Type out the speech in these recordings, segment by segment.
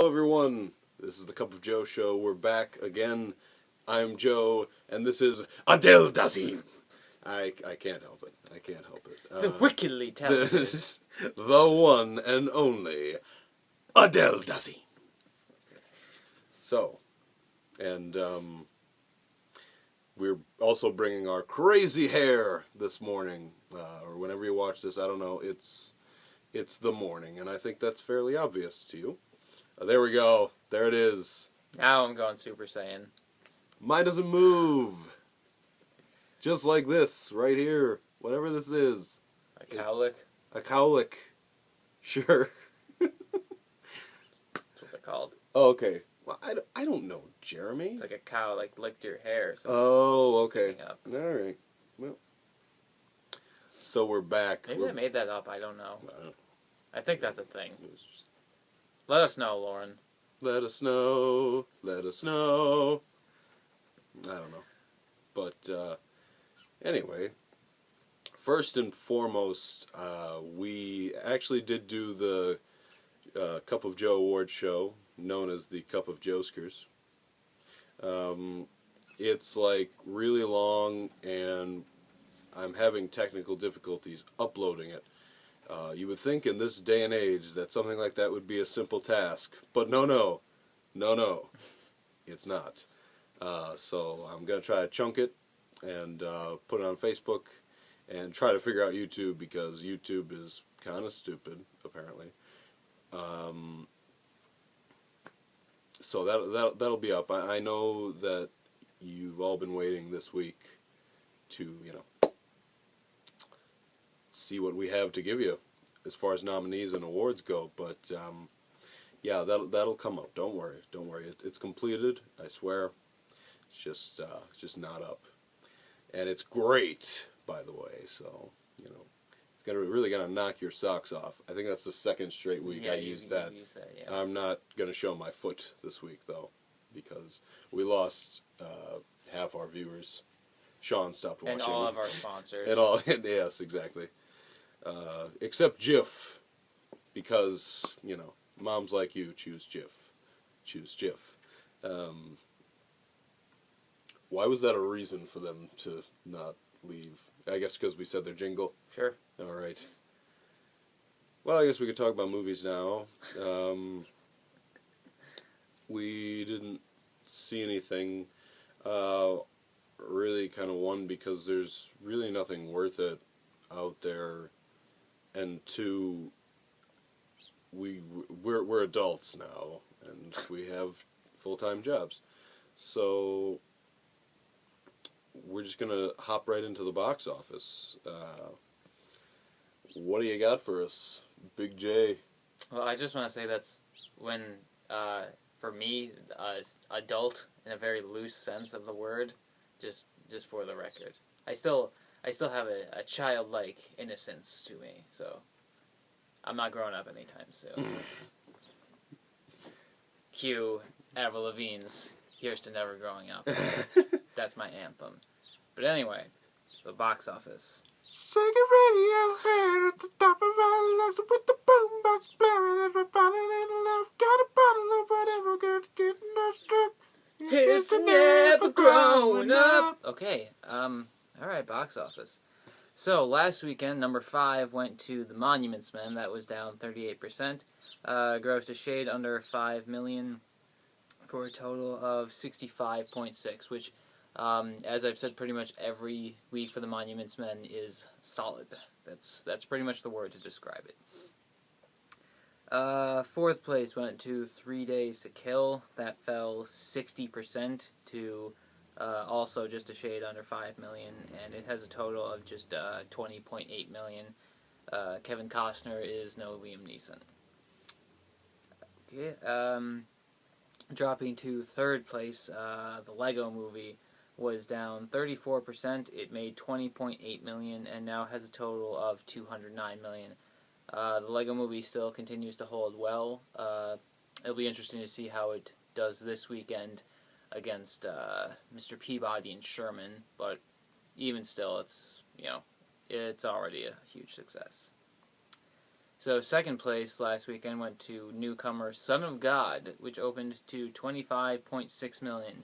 Hello everyone, this is the Cup of Joe show. We're back again. I'm Joe, and this is Adele Dazeem. I can't help it. I can't help it. The wickedly talented. The one and only Adele Dazeem. So, and we're also bringing our crazy hair this morning, or whenever you watch this. I don't know. It's the morning, and I think that's fairly obvious to you. There we go. There it is. Now I'm going Super Saiyan. Mine doesn't move. Just like this, right here. Whatever this is. A cowlick? A cowlick. Sure. That's what they're called. Oh, okay. Well, I don't know, Jeremy. It's like a cow, like, licked your hair. So oh, okay. Up. All right. Well. So we're back. Maybe I made that up. I don't know. I don't, I think that's a thing. just, Let us know, Lauren. let us know. Let us know. I don't know. But, anyway, first and foremost, we actually did do the Cup of Joe award show, known as the Cup of Joeskers. It's like really long, and I'm having technical difficulties uploading it. You would think in this day and age that something like that would be a simple task, but no, it's not. So I'm going to try to chunk it and put it on Facebook and try to figure out YouTube, because YouTube is kind of stupid, apparently. So that'll be up. I know that you've all been waiting this week to, see what we have to give you as far as nominees and awards go, but yeah, that'll come up. Don't worry. It's completed, I swear. It's just not up, and it's great, by the way. So it's really gonna knock your socks off. I think that's the second straight week I used that. Yeah. I'm not gonna show my foot this week though, because we lost half our viewers. Sean stopped watching. And all of our sponsors. And all, yes, exactly. Except Jif, because, moms like you choose Jif. Choose Jif. Why was that a reason for them to not leave? I guess because we said their jingle. Sure. All right. Well, I guess we could talk about movies now. We didn't see anything. Really kind of one, because there's really nothing worth it out there, and two, we're adults now, and we have full-time jobs, so we're just gonna hop right into the box office. What do you got for us, Big J? Well, I just want to say that's when, for me, adult in a very loose sense of the word, just for the record, I still have a childlike innocence to me, so I'm not growing up anytime soon. Cue Avril Lavigne's "Here's to Never Growing Up." That's my anthem. But anyway, the box office. Shake a radio head at the top of our lungs with the boombox blaring, everybody in love, got a bottle of whatever, getting us drunk. Here's to never growing up. Okay, alright, box office. So, last weekend, number 5 went to The Monuments Men. That was down 38%. Grossed a shade under $5 million for a total of 65.6, which, as I've said pretty much every week for The Monuments Men, is solid. That's pretty much the word to describe it. Fourth place went to 3 Days to Kill. That fell 60% to also just a shade under $5 million, and it has a total of just $20.8 million. Kevin Costner is no Liam Neeson. Okay, dropping to third place, the Lego Movie was down 34%. It made $20.8 million and now has a total of $209 million. The Lego Movie still continues to hold well. It'll be interesting to see how it does this weekend against Mr. Peabody and Sherman, but even still, it's already a huge success. So second place last weekend went to newcomer Son of God, which opened to 25.6 million,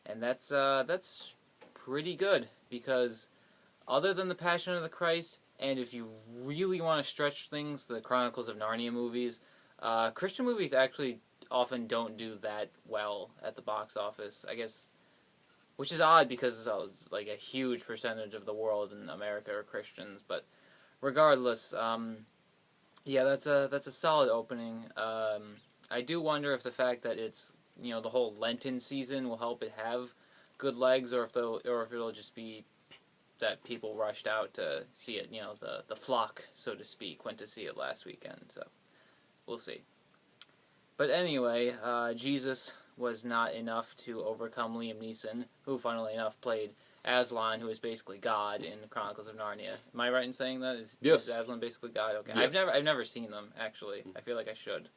and that's pretty good because other than the Passion of the Christ, and if you really want to stretch things, the Chronicles of Narnia movies, Christian movies actually often don't do that well at the box office. I guess, which is odd because like a huge percentage of the world in America are Christians. But regardless, yeah, that's a solid opening. I do wonder if the fact that it's the whole Lenten season will help it have good legs, or if it'll just be that people rushed out to see it. The flock, so to speak, went to see it last weekend. So we'll see. But anyway, Jesus was not enough to overcome Liam Neeson, who, funnily enough, played Aslan, who is basically God in Chronicles of Narnia. Am I right in saying that? Yes. Is Aslan basically God? Okay. Yes. I've never seen them, actually. I feel like I should.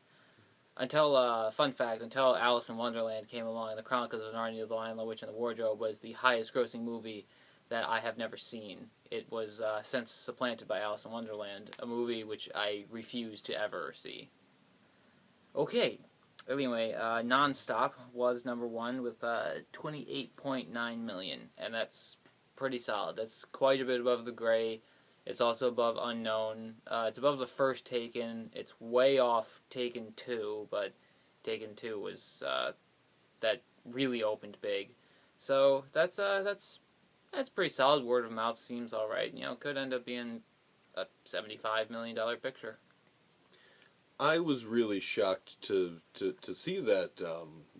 Fun fact, until Alice in Wonderland came along, the Chronicles of Narnia, The Lion, the Witch, and the Wardrobe was the highest grossing movie that I have never seen. It was since supplanted by Alice in Wonderland, a movie which I refuse to ever see. Okay, anyway, Nonstop was number one with 28.9 million, and that's pretty solid. That's quite a bit above The Grey. It's also above Unknown. It's above the first Taken. It's way off Taken 2, but Taken 2 was that really opened big. So that's pretty solid. Word of mouth seems all right. Could end up being a $75 million picture. I was really shocked to see that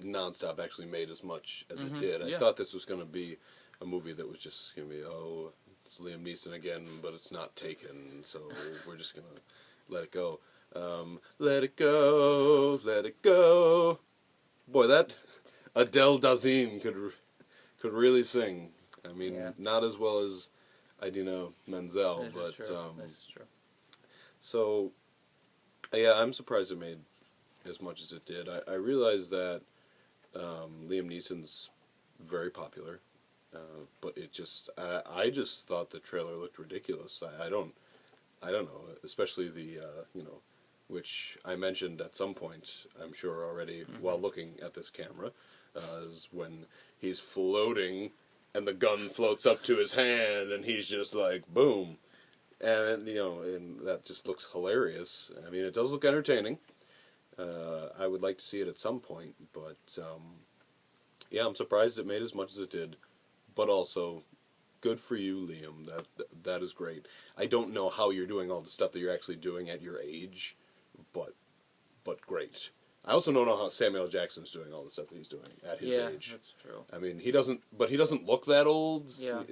Nonstop actually made as much as it did. I thought this was going to be a movie that was just going to be, it's Liam Neeson again, but it's not Taken, so we're just going to let it go. Let it go, let it go. Boy, that Adele Dazeem could really sing. I mean, not as well as Idina Menzel, This but is true. This is true. So, yeah, I'm surprised it made as much as it did. I realize that Liam Neeson's very popular, but I just thought the trailer looked ridiculous. I don't know, especially the which I mentioned at some point, I'm sure already while looking at this camera, is when he's floating and the gun floats up to his hand and he's just like boom. And, and that just looks hilarious. I mean, it does look entertaining. I would like to see it at some point, but, yeah, I'm surprised it made as much as it did. But also, good for you, Liam. That is great. I don't know how you're doing all the stuff that you're actually doing at your age, but great. I also don't know how Samuel L. Jackson's doing all the stuff that he's doing at his age. Yeah, that's true. I mean, he doesn't look that old. Yeah.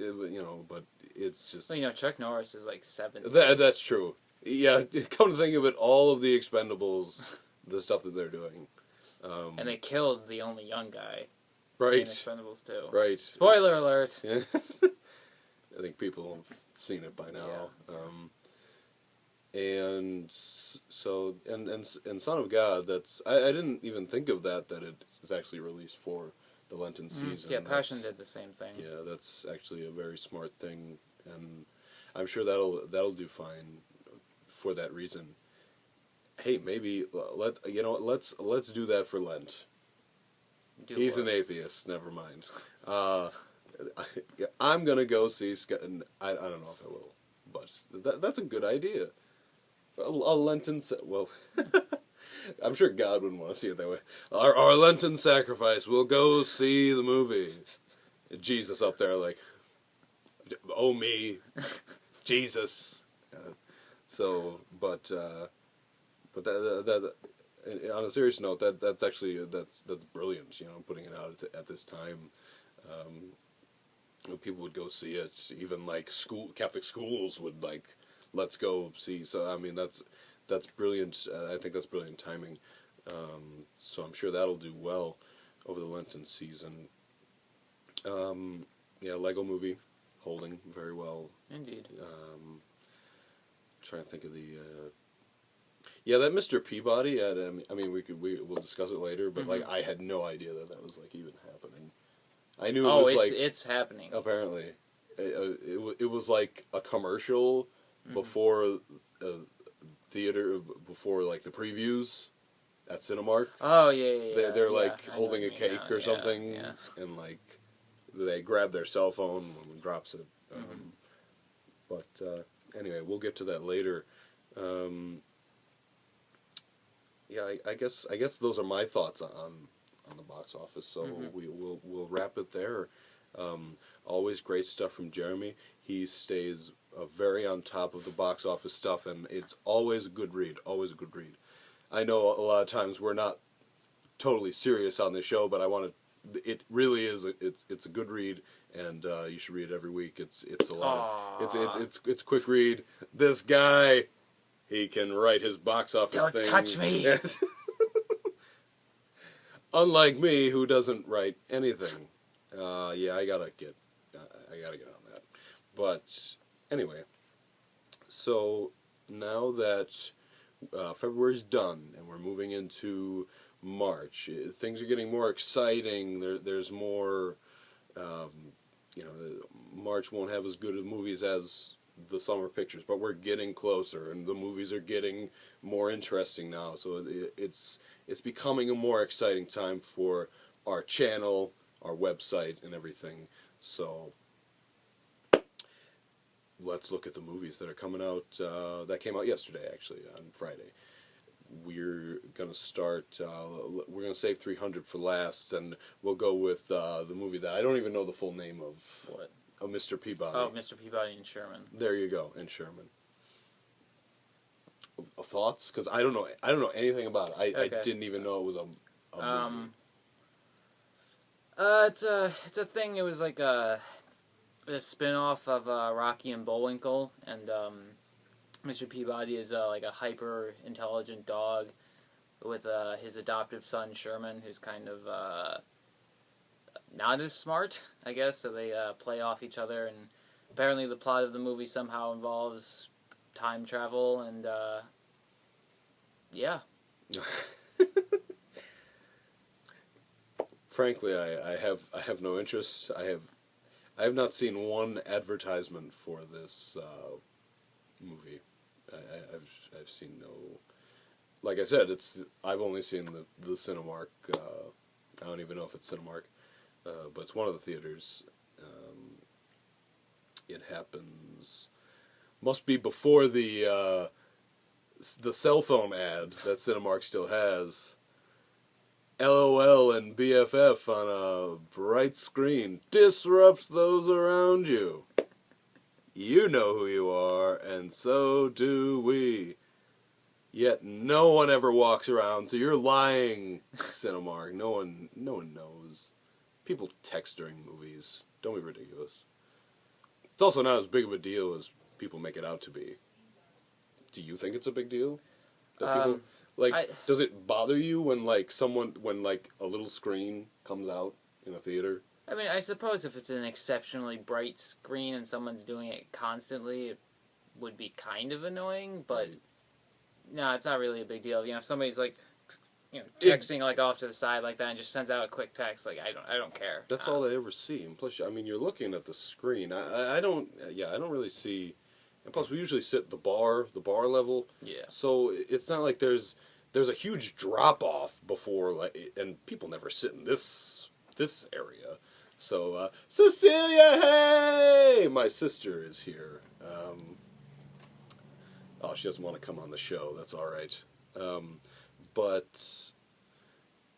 But it's just. Well, Chuck Norris is like 70. That's true. Yeah, come to think of it, all of the Expendables, the stuff that they're doing. And they killed the only young guy. Right. In Expendables 2. Right. Spoiler alert! Yeah. I think people have seen it by now. Yeah. And so, and Son of God, that's, I didn't even think of that it's actually released for the Lenten season. Yeah, Passion did the same thing. Yeah, that's actually a very smart thing, and I'm sure that'll do fine for that reason. Hey, maybe let's do that for Lent. He's an atheist. Never mind. I'm gonna go see Scott. I don't know if I will, but that's a good idea. A Lenten I'm sure God wouldn't want to see it that way. Our Lenten sacrifice. We'll go see the movie. Jesus up there like, oh me, Jesus. But that on a serious note, that's actually that's brilliant. Putting it out at this time. People would go see it. Even like Catholic schools would like, let's go see. So I mean that's brilliant. I think that's brilliant timing. So I'm sure that'll do well over the Lenten season. Yeah, Lego Movie holding very well. Indeed. Trying to think of the. Yeah, that Mr. Peabody. I mean, we'll discuss it later, but like I had no idea that was like even happening. I knew it was it's happening. Apparently, it was like a commercial before theater before like the previews at Cinemark. Oh yeah. They're yeah, like I know holding what a you mean cake now, or something, Yeah. and like they grab their cell phone when it drops it. But anyway, we'll get to that later. Um, yeah, I guess those are my thoughts on the box office. So we'll wrap it there. Always great stuff from Jeremy. He stays very on top of the box office stuff, and it's always a good read. Always a good read. I know a lot of times we're not totally serious on this show, but I want to. It really is. It's a good read, and you should read it every week. It's a lot. It's quick read. This guy, he can write his box office Don't things. touch me. Unlike me, who doesn't write anything. Yeah, I gotta get on that. But anyway, so now that February's done and we're moving into March, things are getting more exciting. There's more. March won't have as good of movies as the summer pictures, but we're getting closer, and the movies are getting more interesting now. So it's becoming a more exciting time for our channel, our website, and everything. So let's look at the movies that are coming out. That came out yesterday, actually, on Friday. We're gonna start. We're gonna save 300 for last, and we'll go with the movie that I don't even know the full name of. What? Of Mr. Peabody. Oh, Mr. Peabody and Sherman. There you go, and Sherman. Thoughts? Because I don't know anything about it. I didn't even know it was a movie. It's a thing. It was like a spin-off of Rocky and Bullwinkle, and Mr. Peabody is like a hyper intelligent dog with his adoptive son Sherman, who's kind of not as smart, I guess. So they play off each other, and apparently the plot of the movie somehow involves time travel, and yeah. Frankly, I have no interest. I have not seen one advertisement for this movie. I've seen no. Like I said, I've only seen the Cinemark. I don't even know if it's Cinemark, but it's one of the theaters. It happens. Must be before the cell phone ad that Cinemark still has. LOL and BFF on a bright screen disrupts those around you. You know who you are, and so do we. Yet no one ever walks around, so you're lying, Cinemark. No one knows. People text during movies. Don't be ridiculous. It's also not as big of a deal as people make it out to be. Do you think it's a big deal? That people does it bother you when a little screen comes out in a theater? I mean, I suppose if it's an exceptionally bright screen and someone's doing it constantly, it would be kind of annoying, but no, it's not really a big deal. If somebody's texting off to the side like that and just sends out a quick text, I don't care. That's all I ever see. And plus, you're looking at the screen. I don't really see. And plus, we usually sit the bar level. Yeah. So it's not like there's a huge drop off before, and people never sit in this area. So Cecilia, hey, my sister is here. She doesn't want to come on the show. That's all right. But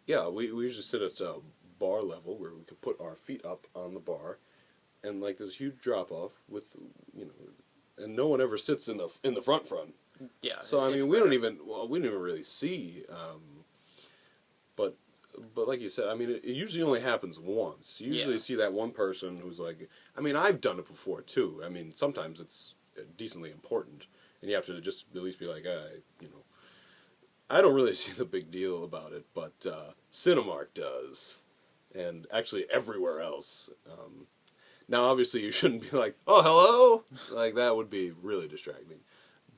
yeah, we usually sit at a bar level where we could put our feet up on the bar, and there's a huge drop off with and no one ever sits in the front. Yeah. So I mean, we don't even really see. But like you said, I mean, it usually only happens once. You usually see that one person who's I've done it before too. I mean, sometimes it's decently important, and you have to just at least be like, I don't really see the big deal about it, but Cinemark does, and actually everywhere else. Now, obviously, you shouldn't be like, oh, hello? That would be really distracting.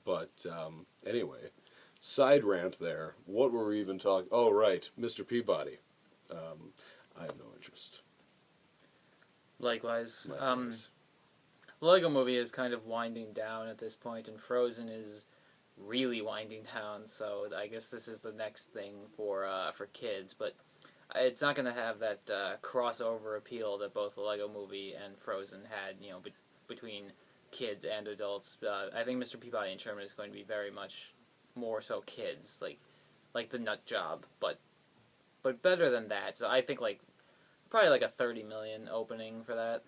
But anyway, side rant there. What were we even talking? Oh, right, Mr. Peabody. I have no interest. Likewise. The Lego Movie is kind of winding down at this point, and Frozen is really winding down. So I guess this is the next thing for kids, but it's not going to have that crossover appeal that both the Lego Movie and Frozen had. Between kids and adults. I think Mr. Peabody and Sherman is going to be very much more so kids, like the Nut Job, but better than that. So I think probably like a 30 million opening for that.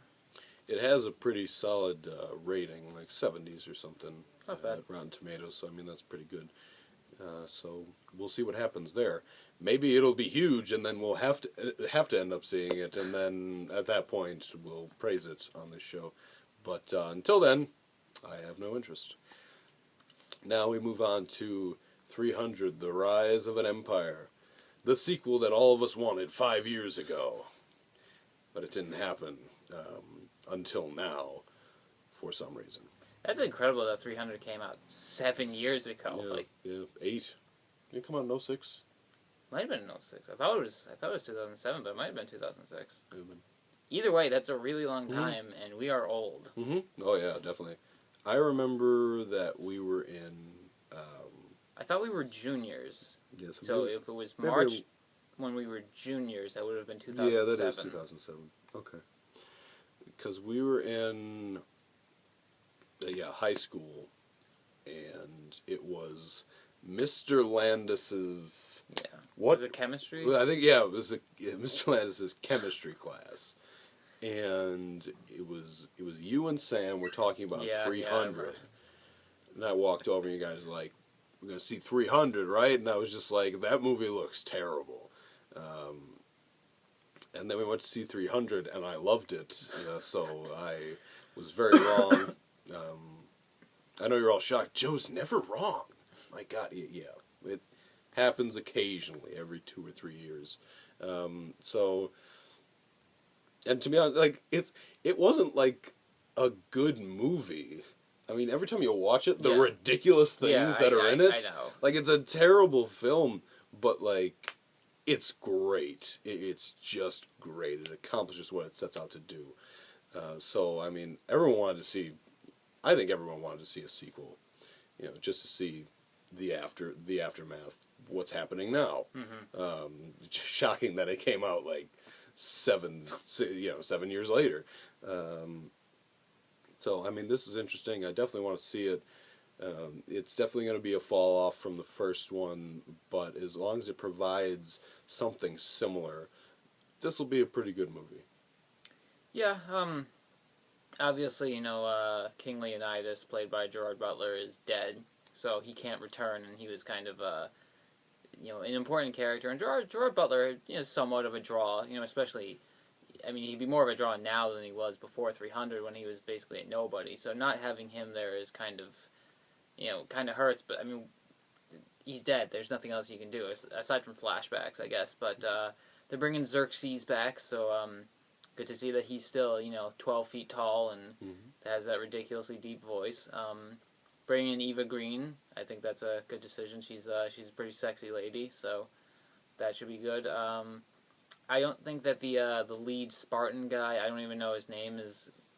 It has a pretty solid rating, like 70s or something. Not bad. At Rotten Tomatoes, so I mean that's pretty good. So we'll see what happens there. Maybe it'll be huge, and then we'll have to end up seeing it, and then at that point we'll praise it on this show. But until then, I have no interest. Now we move on to 300: The Rise of an Empire, the sequel that all of us wanted 5 years ago, but it didn't happen until now, for some reason. That's incredible that 300 came out 7 years ago. Yeah, 8. Did it come out in 06? Might have been in 06. I thought it was 2007, but it might have been 2006. Been. Either way, that's a really long time, and we are old. Mm-hmm. Oh yeah, definitely. I remember that we were in. I thought we were juniors. Yes. So if it was March when we were juniors, that would have been 2007. Yeah, that is 2007. Okay. Because we were in high school, and it was Mr. Landis's... Yeah. What? Was it chemistry? Well, I think, it was Mr. Landis's chemistry class. And it was you and Sam were talking about 300. And I walked over and you guys were like, we're going to see 300, right? And I was just like, that movie looks terrible. And then we went to see 300, and I loved it. So I was very wrong. I know you're all shocked. Joe's never wrong. My God, yeah. It happens occasionally, every 2 or 3 years. And to be honest, it wasn't like a good movie. I mean, every time you watch it, the ridiculous things that are in it. I know. It's a terrible film, but it's great. It's just great. It accomplishes what it sets out to do. So I mean, I think everyone wanted to see a sequel. Just to see the aftermath. What's happening now? Mm-hmm. Shocking that it came out 7 years later. So I mean, this is interesting. I definitely want to see it. It's definitely going to be a fall off from the first one, but as long as it provides something similar, this will be a pretty good movie. Yeah. Obviously, King Leonidas, played by Gerard Butler, is dead, so he can't return, and he was kind of an important character. And Gerard Butler is somewhat of a draw, especially, I mean, he'd be more of a draw now than he was before 300 when he was basically a nobody. So not having him there is kind of hurts. But I mean, he's dead. There's nothing else you can do aside from flashbacks, I guess. But they're bringing Xerxes back, so good to see that he's still 12 feet tall and has that ridiculously deep voice. Bringing in Eva Green, I think that's a good decision. She's a pretty sexy lady, so that should be good. I don't think that the lead Spartan guy, I don't even know his name,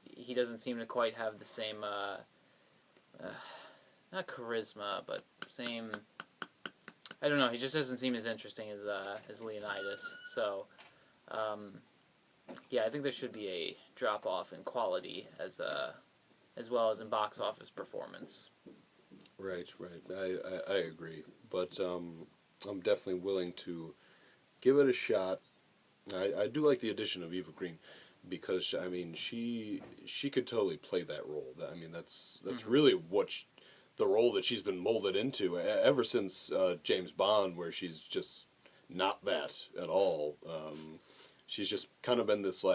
he doesn't seem to quite have the same not charisma, but same. I don't know. He just doesn't seem as interesting as Leonidas. So, I think there should be a drop off in quality as well as in box office performance. Right. I agree, but I'm definitely willing to give it a shot. I do like the addition of Eva Green because I mean she could totally play that role. I mean that's really the role that she's been molded into ever since James Bond, where she's just not that at all. She's just kind of been this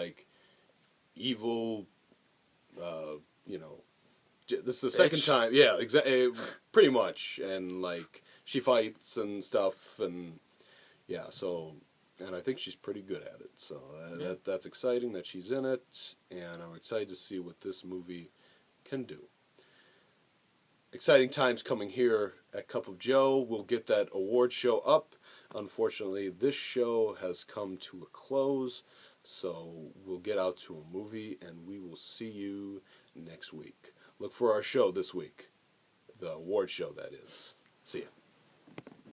evil, this is the second time. Yeah, exactly, pretty much. And she fights and stuff, and yeah. So, and I think she's pretty good at it. So that's exciting that she's in it, and I'm excited to see what this movie can do. Exciting times coming here at Cup of Joe. We'll get that award show up. Unfortunately, this show has come to a close, so we'll get out to a movie, and we will see you next week. Look for our show this week, the award show, that is. See ya.